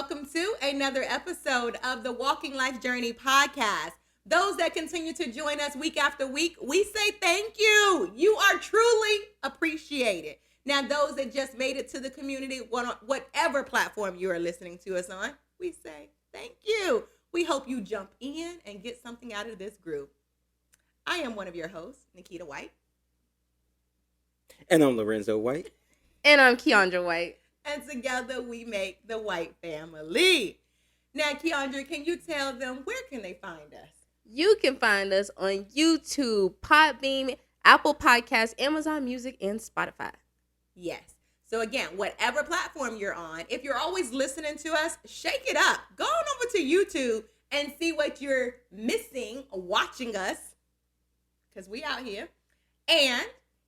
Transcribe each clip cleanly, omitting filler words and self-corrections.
welcome to another episode of the Walking Life Journey podcast. Those that continue to join us week after week, we say thank you. You are truly appreciated. Now, those that just made it to the community, whatever platform you are listening to us on, we say thank you. We hope you jump in and get something out of this group. I am one of your hosts, Nikkita White. And I'm Lorenzo White. And I'm Keyondra White. And together we make the White family. Now, Keyondra, can you tell them where can they find us? You can find us on YouTube, Podbean, Apple Podcasts, Amazon Music, and Spotify. Yes. So again, whatever platform you're on, if you're always listening to us, shake it up. Go on over to YouTube and see what you're missing watching us, because we out here. And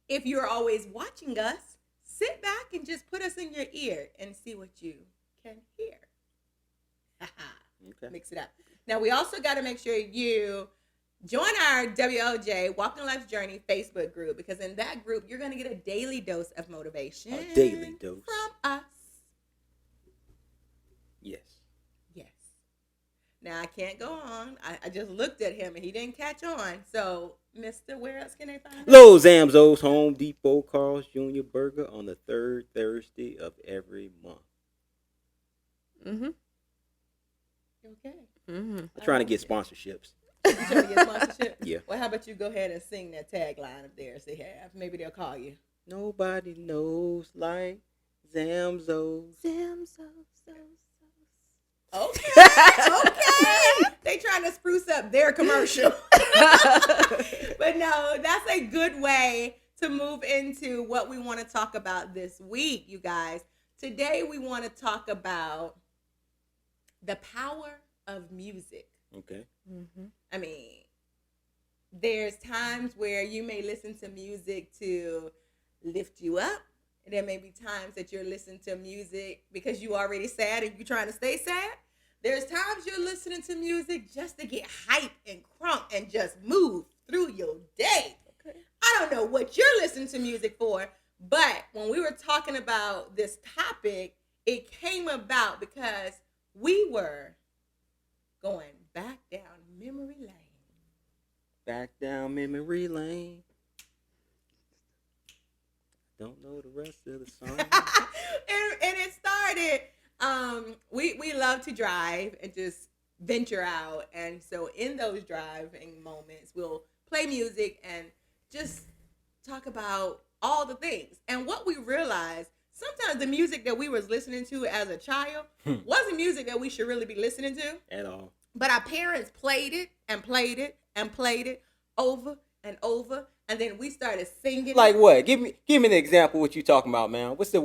if you're always watching us, sit back and just put us in your ear and see what you can hear. Okay. Mix it up. Now, we also got to make sure you join our WOJ, Walking Life's Journey Facebook group, because in that group, you're going to get a daily dose of motivation. A daily dose. From us. Yes. Yes. Now, I can't go on. I just looked at him and he didn't catch on. So, Mr., where else can they find us? Lowe's, Zamzo's, Home Depot, Carl's Jr. Burger on the third Thursday of every month. Mm-hmm. Okay. Mm-hmm. I'm trying to get sponsorships. You trying to get sponsorship? Yeah. Well, how about you go ahead and sing that tagline of theirs they have? Maybe they'll call you. Nobody knows like Zamzo's. Okay. Okay. They trying to spruce up their commercial. But no, that's a good way to move into what we want to talk about this week, you guys. Today we want to talk about the power of music. Okay. Mm-hmm. I mean, there's times where you may listen to music to lift you up. And there may be times that you're listening to music because you already sad and you're trying to stay sad. There's times you're listening to music just to get hype and crunk and just move through your day. Okay. I don't know what you're listening to music for, but when we were talking about this topic, it came about because we were going back down memory lane. Back down memory lane. Don't know the rest of the song. and it started, we love to drive and just venture out. And so in those driving moments, we'll play music and just talk about all the things. And what we realized, sometimes the music that we was listening to as a child wasn't music that we should really be listening to. At all. But our parents played it and played it and played it over and over. And then we started singing. Like what? Give me an example of what you talking about, man. What's the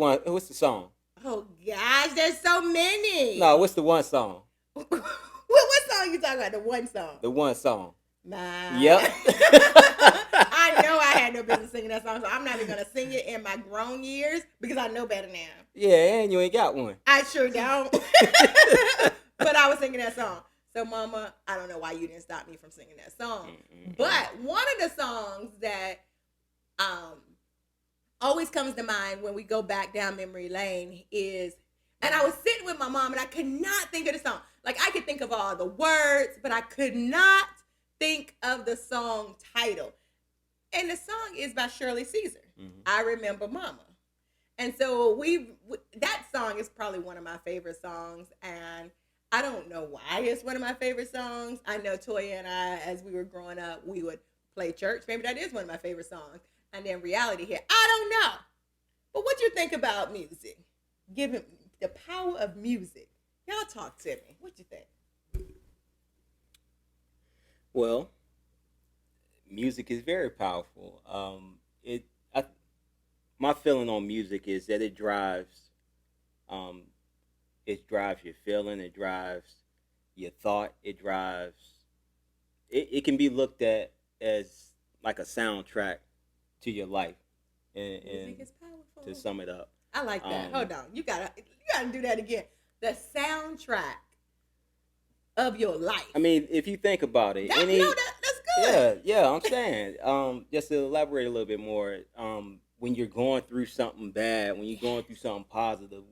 song? Oh, gosh, there's so many. No, what's the one song? what song you talking about? The one song? The one song. Nah. Yep. I know I had no business singing that song, so I'm not even going to sing it in my grown years because I know better now. Yeah, and you ain't got one. I sure don't. But I was singing that song. So, Mama, I don't know why you didn't stop me from singing that song. Mm-hmm. But one of the songs that always comes to mind when we go back down memory lane is, and I was sitting with my mom and I could not think of the song. Like, I could think of all the words, but I could not think of the song title. And the song is by Shirley Caesar. Mm-hmm. I Remember Mama. And so that song is probably one of my favorite songs, and I don't know why it's one of my favorite songs. I know Toya and I, as we were growing up, we would play church. Maybe that is one of my favorite songs. And then reality hit. I don't know. But what you think about music? Given the power of music. Y'all talk to me. What you think? Well, music is very powerful. My feeling on music is that it drives your feeling, it drives your thought, it can be looked at as like a soundtrack to your life. And music is powerful. To sum it up. I like that. Hold on. You gotta do that again. The soundtrack of your life. I mean, if you think about it. That's good. Yeah, I'm saying. Just to elaborate a little bit more, when you're going through something bad, when you're going through something positive,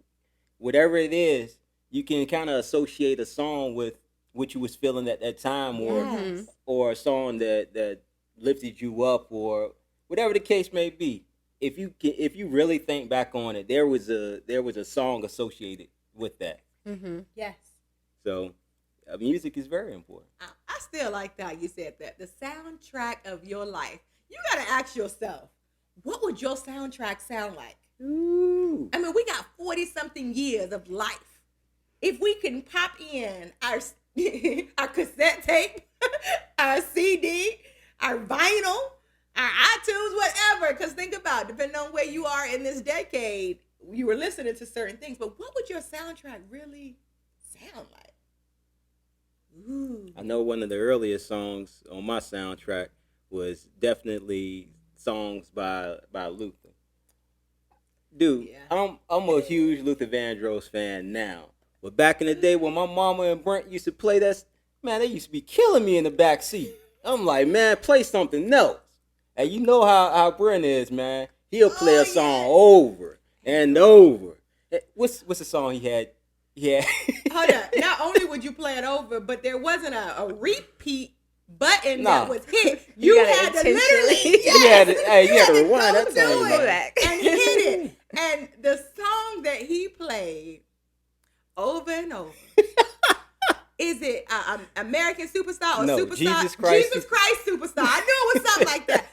whatever it is, you can kind of associate a song with what you was feeling at that time, Yes. or a song that lifted you up, or whatever the case may be. If you really think back on it, there was a song associated with that. Mm-hmm. Yes. So music is very important. I still like how you said that. The soundtrack of your life. You got to ask yourself, what would your soundtrack sound like? Ooh. I mean, we got 40-something years of life. If we can pop in our our cassette tape, our CD, our vinyl, our iTunes, whatever, because think about it, depending on where you are in this decade, you were listening to certain things, but what would your soundtrack really sound like? Ooh. I know one of the earliest songs on my soundtrack was definitely songs by Luther. Dude, Yeah. I'm a huge Luther Vandross fan now. But back in the day when my mama and Brent used to play that, man, they used to be killing me in the back seat. I'm like, man, play something else. And you know how Brent is, man. He'll play a song over and over. What's the song he had? Yeah. Hold on. Not only would you play it over, but there wasn't a repeat button that was hit. You had to literally, you had to rewind that do thing it and hit it. And the song that he played over and over. Is it American Superstar or No, Superstar? Jesus Christ Superstar. I knew it was something like that.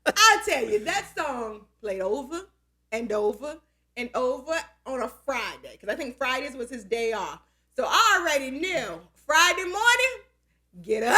I'll tell you, that song played over and over and over on a Friday. Because I think Fridays was his day off. So I already knew Friday morning, get up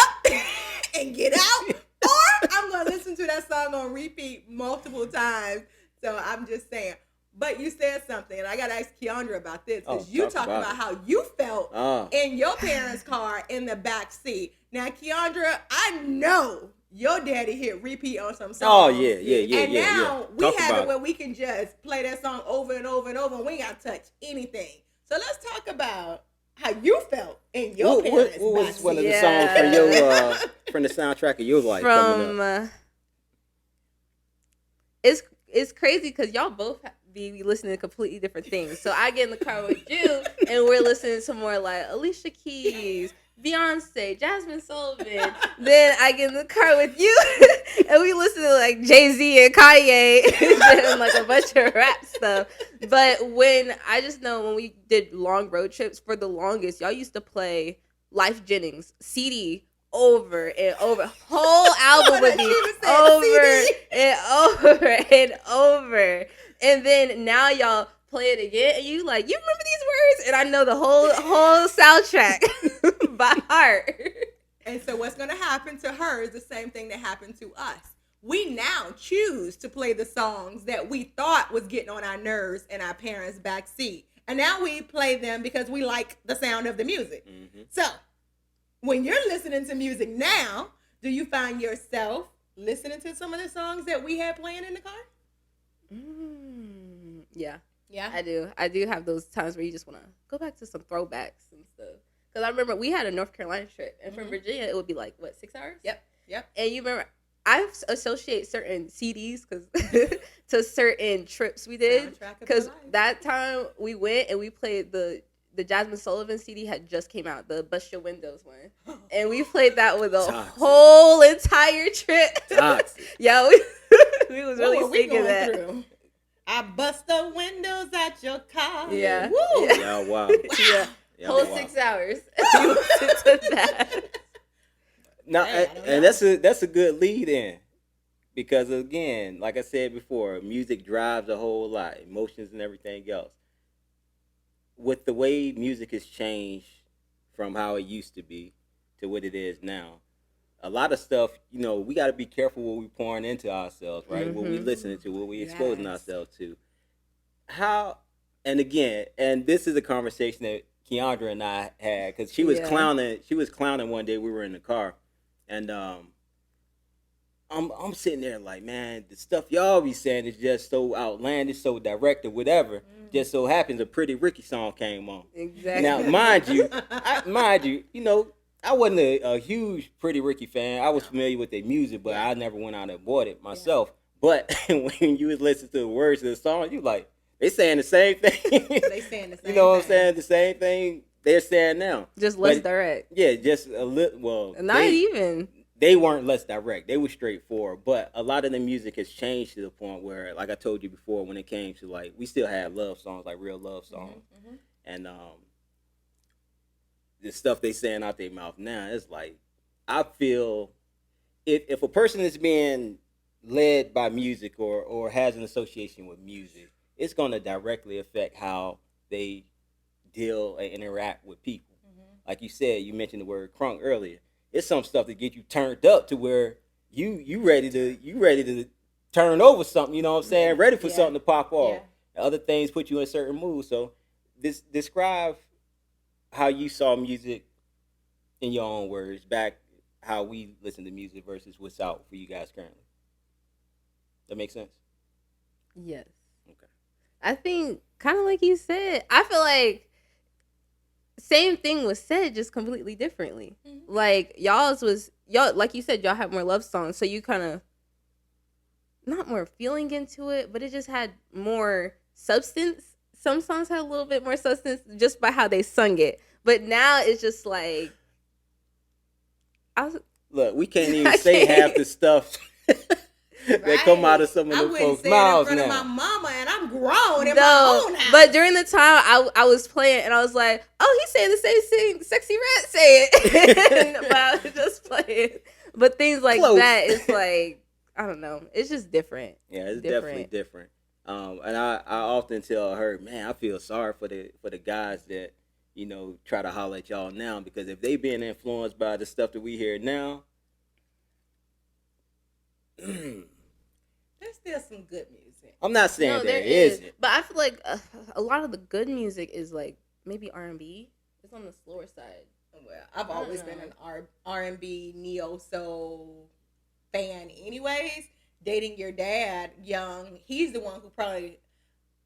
and get out. Or I'm going to listen to that song on repeat multiple times. So I'm just saying. But you said something, and I got to ask Keyondra about this, because you talked about how you felt in your parents' car in the back seat. Now, Keyondra, I know your daddy hit repeat on some songs. Oh, yeah. And now we Talk have about it where we can just play that song over and over and over, and we ain't got to touch anything. So let's talk about how you felt in your parents' What was back one of seat. the songs from your from the soundtrack of your life coming up? It's crazy because y'all both be listening to completely different things. So I get in the car with you, and we're listening to more like Alicia Keys, Beyonce, Jasmine Sullivan. Then I get in the car with you, and we listen to like Jay-Z and Kanye and like a bunch of rap stuff. But when we did long road trips, for the longest, y'all used to play Life Jennings CD over and over. Whole album would be over and over and over. And then now y'all play it again, and you remember these words? And I know the whole soundtrack by heart. And so what's going to happen to her is the same thing that happened to us. We now choose to play the songs that we thought was getting on our nerves in our parents' back seat. And now we play them because we like the sound of the music. Mm-hmm. So when you're listening to music now, do you find yourself listening to some of the songs that we had playing in the car? Yeah. Yeah. I do have those times where you just want to go back to some throwbacks and stuff. Because I remember we had a North Carolina trip, and from Virginia, it would be 6 hours? Yep. And you remember, I associate certain CDs to certain trips we did. Because that time we went and we played the Jasmine Sullivan CD had just came out, the Bust Your Windows one. And we played that with a whole entire trip. Yeah, we was really singing that. Through? I bust the windows at your car. Yeah. Woo. Yeah, wow. Yeah. Whole 6 hours. You listened to that. Now, and that's a good lead in, because again, like I said before, music drives a whole lot, emotions and everything else. With the way music has changed from how it used to be to what it is now, a lot of stuff, we got to be careful what we pouring into ourselves, right? Mm-hmm. What we listening to, what we exposing ourselves to. And this is a conversation that Keyondra and I had, because she was clowning. She was clowning one day. We were in the car, and I'm sitting there like, man, the stuff y'all be saying is just so outlandish, so direct or whatever. Just so happens a Pretty Ricky song came on. Exactly. Now, mind you, I wasn't a huge Pretty Ricky fan. I was familiar with their music, but I never went out and bought it myself. But when you was listening to the words of the song, you like, they saying the same thing. They saying the same thing. You know what I'm saying? The same thing they're saying now. Just less direct. Yeah, just a little. Well, not even. They weren't less direct. They were straightforward. But a lot of the music has changed to the point where, like I told you before, when it came to like, we still have love songs, like real love songs, and the stuff they saying out their mouth now, it's like, I feel if a person is being led by music or has an association with music, it's going to directly affect how they deal and interact with people. Like you said, you mentioned the word crunk earlier. It's some stuff that get you turned up to where you ready to turn over something, you know what I'm saying? Ready for something to pop off. Yeah. Other things put you in a certain mood. So describe how you saw music in your own words, back how we listen to music versus what's out for you guys currently. That makes sense? Yes. Okay. I think kind of like you said, I feel like same thing was said, just completely differently. Like y'all, like you said, y'all have more love songs, so you kind of not more feeling into it, but it just had more substance. Some songs had a little bit more substance just by how they sung it, but now it's just like, look, we can't even say half the stuff that come out of some of the folks' mouths now. I wouldn't say it in front of my mama, and I'm grown in my own house. But during the time I was playing, and I was like, oh, he's saying the same thing Sexy Red say it. But I was just playing. But things like that, it's like, I don't know. It's just different. Yeah, it's definitely different. And I often tell her, man, I feel sorry for the guys that, you know, try to holler at y'all now, because if they being influenced by the stuff that we hear now, there's still some good music. I'm not saying there isn't, but I feel like a lot of the good music is like maybe R&B. It's on the slower side. Well, I've always been an R&B neo soul fan, anyways. Dating your dad young, he's the one who probably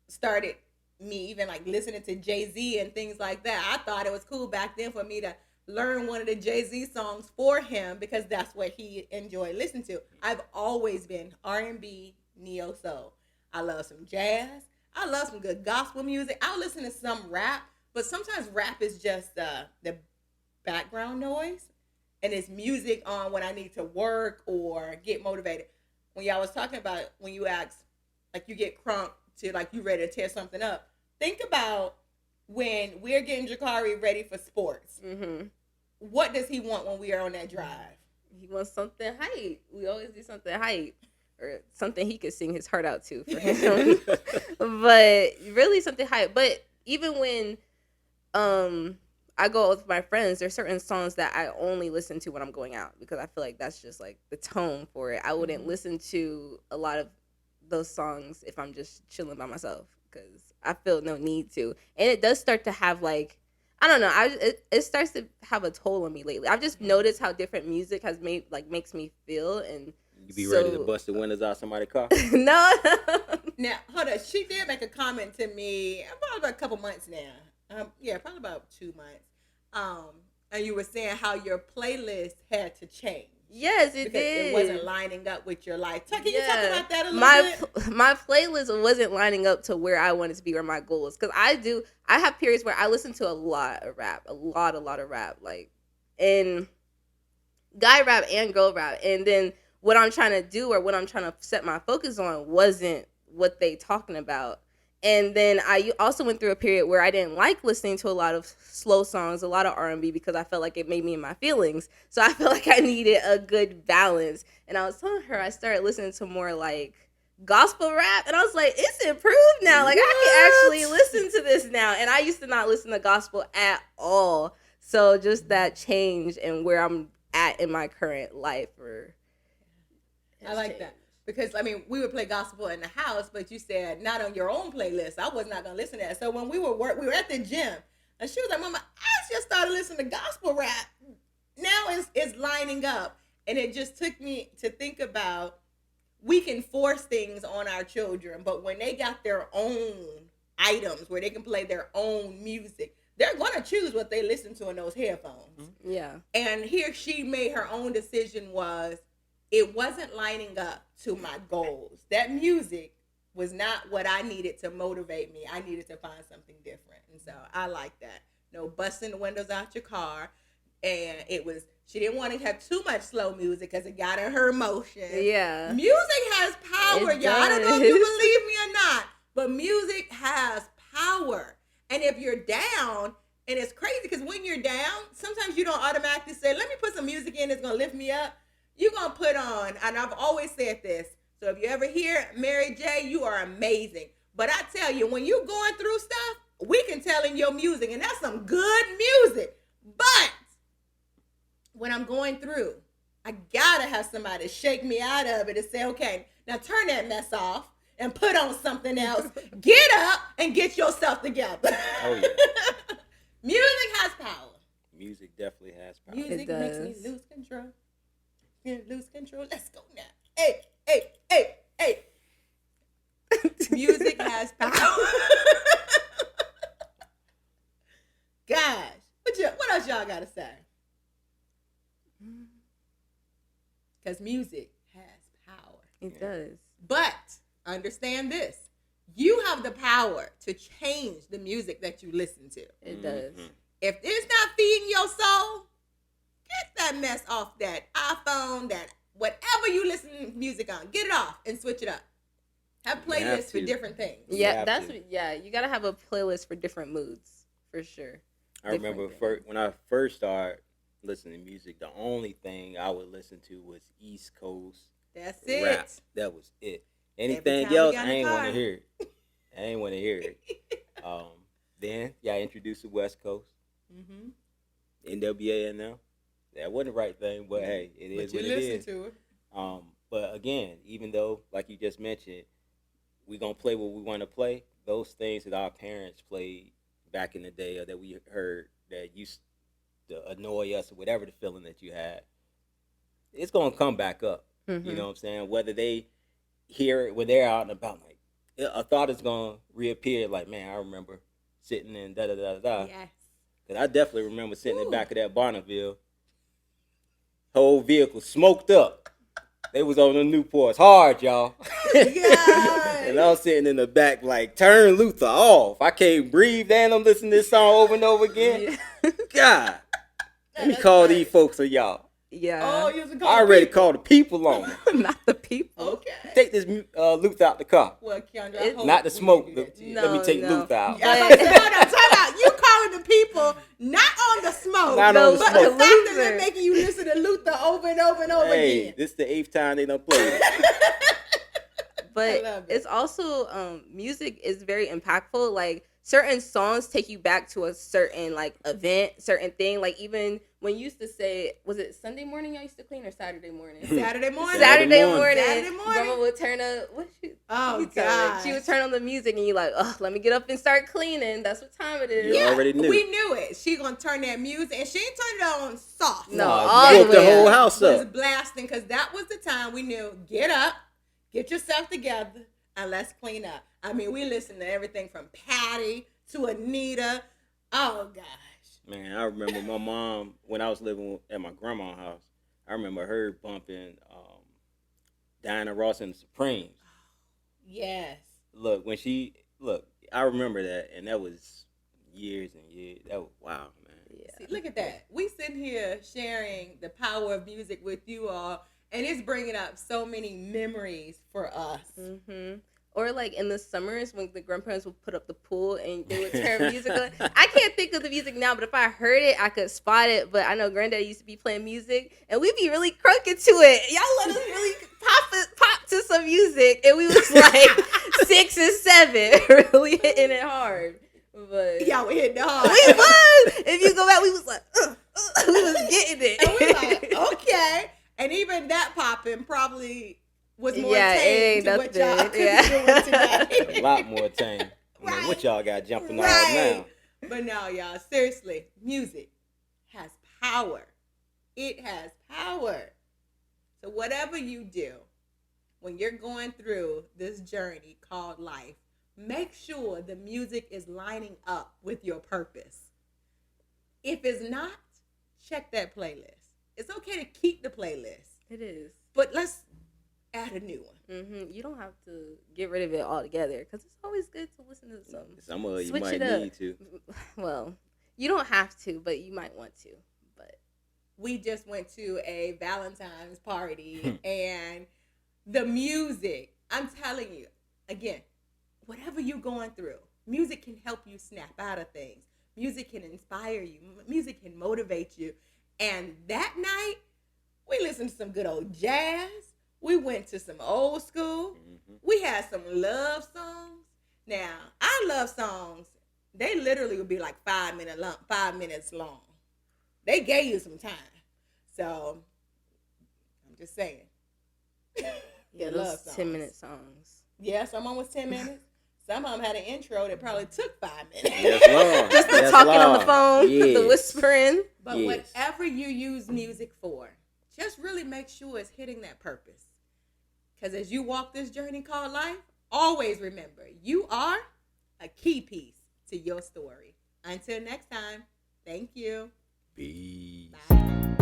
started me even like listening to Jay-Z and things like that. I thought it was cool back then for me to learn one of the Jay-Z songs for him because that's what he enjoyed listening to. I've always been R&B, neo soul. I love some jazz. I love some good gospel music. I'll listen to some rap, but sometimes rap is just the background noise, and it's music on when I need to work or get motivated. When y'all was talking about when you asked, like you get crunk to like you ready to tear something up, think about when we're getting Jakari ready for sports. Mm-hmm. What does he want when we are on that drive? He wants something hype. We always do something hype or something he could sing his heart out to for him. But really something hype. But even when I go out with my friends, there's certain songs that I only listen to when I'm going out because I feel like that's just like the tone for it. I wouldn't listen to a lot of those songs if I'm just chilling by myself because I feel no need to. And it does start to have like, I don't know, it starts to have a toll on me lately. I've just noticed how different music has made like makes me feel, and you be ready to bust the windows out somebody's car. No. Now hold on, she did make a comment to me probably about a couple months now. Yeah, probably about 2 months. And you were saying how your playlist had to change. Yes, it did. It wasn't lining up with your life. Can you talk about that a little bit? My playlist wasn't lining up to where I wanted to be, or my goals. Because I have periods where I listen to a lot of rap, a lot of rap, like, and guy rap and girl rap. And then what I'm trying to do or what I'm trying to set my focus on wasn't what they talking about. And then I also went through a period where I didn't like listening to a lot of slow songs, a lot of R&B, because I felt like it made me in my feelings. So I felt like I needed a good balance. And I was telling her I started listening to more like gospel rap. And I was like, it's improved now. Like, I can actually listen to this now. And I used to not listen to gospel at all. So just that change and where I'm at in my current life. I like that. Because, I mean, we would play gospel in the house, but you said not on your own playlist. I was not going to listen to that. So when we were at the gym, and she was like, Mama, I just started listening to gospel rap. Now it's lining up. And it just took me to think about, we can force things on our children, but when they got their own items where they can play their own music, they're going to choose what they listen to in those headphones. Yeah. And here she made her own decision was, it wasn't lining up to my goals. That music was not what I needed to motivate me. I needed to find something different. And so I like that. no busting the windows out your car. And she didn't want to have too much slow music because it got in her emotions. Yeah. Music has power, It y'all. I don't know if does. you believe me or not, but music has power. And if you're down, and it's crazy because when you're down, sometimes you don't automatically say, let me put some music in that's going to lift me up. You're going to put on, and I've always said this, so if you ever hear Mary J., you are amazing. But I tell you, when you're going through stuff, we can tell in your music, and that's some good music. But when I'm going through, I gotta have somebody shake me out of it and say, okay, now turn that mess off and put on something else. Get up and get yourself together. Oh, yeah. Music has power. Music definitely has power. Music makes me lose control. Lose control. Let's go now. Hey, hey, hey, hey. Music has power. Gosh, what else y'all gotta say? Because music has power. It does. But understand this. You have the power to change the music that you listen to. It does. If it's not feeding your soul, get that mess off that iPhone, that whatever you listen to music on. Get it off and switch it up. Have playlists for different things. Yeah, you gotta have a playlist for different moods, for sure. I remember when I first started listening to music, the only thing I would listen to was East Coast That's rap. it. That was it. Anything else, I ain't want to hear it. I ain't want to hear it. Then, I introduced the West Coast. NWA and them. That wasn't the right thing, but hey, it is what it is. To it. But again, even though, like you just mentioned, we're going to play what we want to play, those things that our parents played back in the day or that we heard that used to annoy us or whatever the feeling that you had, it's going to come back up. You know what I'm saying? Whether they hear it when they're out and about, like, a thought is going to reappear like, man, I remember sitting in da-da-da-da-da. Yes. Because I definitely remember sitting in the back of that Bonneville. Whole vehicle smoked up. They was on the Newports hard, y'all. And I was sitting in the back like, turn Luther off. I can't breathe and I'm listening to this song over and over again. God. Let me call these folks of y'all. Yeah. Oh, you was I already called the people on them. Not the people. Okay. Take this Luther out the car. Well, Keyondra, I hope Not the we smoke. can do that to you. Let me take Luther out. I was like, hold on, time out. You calling the people not on the smoke, Not on the but smoke. the fact that they're making you listen to Luther over and over and over again. This is the 8th time they done played it. But it's also music is very impactful. Like certain songs take you back to a certain like event, certain thing. Like even when you used to say, was it Sunday morning y'all used to clean or Saturday morning? Saturday morning. Saturday morning. Grandma would turn up. Oh God. She would turn on the music and you like, oh, let me get up and start cleaning. That's what time it is. You already knew. We knew it. She gonna turn that music, and she ain't turned it on soft. No, all woke the whole house It was up. blasting because that was the time we knew. Get up, get yourself together, and let's clean up. I mean, we listened to everything from Patty to Anita. Oh gosh. Man, I remember my mom, when I was living at my grandma's house, I remember her bumping Diana Ross and the Supremes. Yes. Look, I remember that, and that was years and years. That was wow, man. Yeah. See, look at that. We sitting here sharing the power of music with you all, and it's bringing up so many memories for us. Mm-hmm. Or like in the summers when the grandparents would put up the pool and they would turn music on. I can't think of the music now, but if I heard it, I could spot it. But I know Granddad used to be playing music and we'd be really crunking to it. Y'all let us really pop to some music, and we was like 6 and 7, really hitting it hard. But Y'all were hitting it hard. we was. If you go back, we was like, we was getting it. And we like, okay. And even that popping probably was more tame to what y'all could be doing today. A lot more tame. I mean, what y'all got jumping on now? But no, y'all, seriously, music has power. It has power. So whatever you do, when you're going through this journey called life, make sure the music is lining up with your purpose. If it's not, check that playlist. It's okay to keep the playlist. It is. But let's add a new one. Mm-hmm. You don't have to get rid of it altogether because it's always good to listen to something. Some of you Switch might it up. need to. Well, You don't have to, but you might want to. But we just went to a Valentine's party and the music, I'm telling you, again, whatever you're going through, music can help you snap out of things. Music can inspire you. Music can motivate you. And that night, we listened to some good old jazz. We went to some old school. Mm-hmm. We had some love songs. Now, our love songs, they literally would be like 5 minutes long. They gave you some time. So, I'm just saying. Yeah, those 10-minute songs. Yeah, some of them was 10 minutes. Some of them had an intro that probably took 5 minutes. That's long. Just the talking on the phone, the whispering. But whatever you use music for, just really make sure it's hitting that purpose. Because as you walk this journey called life, always remember, you are a key piece to your story. Until next time, thank you. Peace. Bye.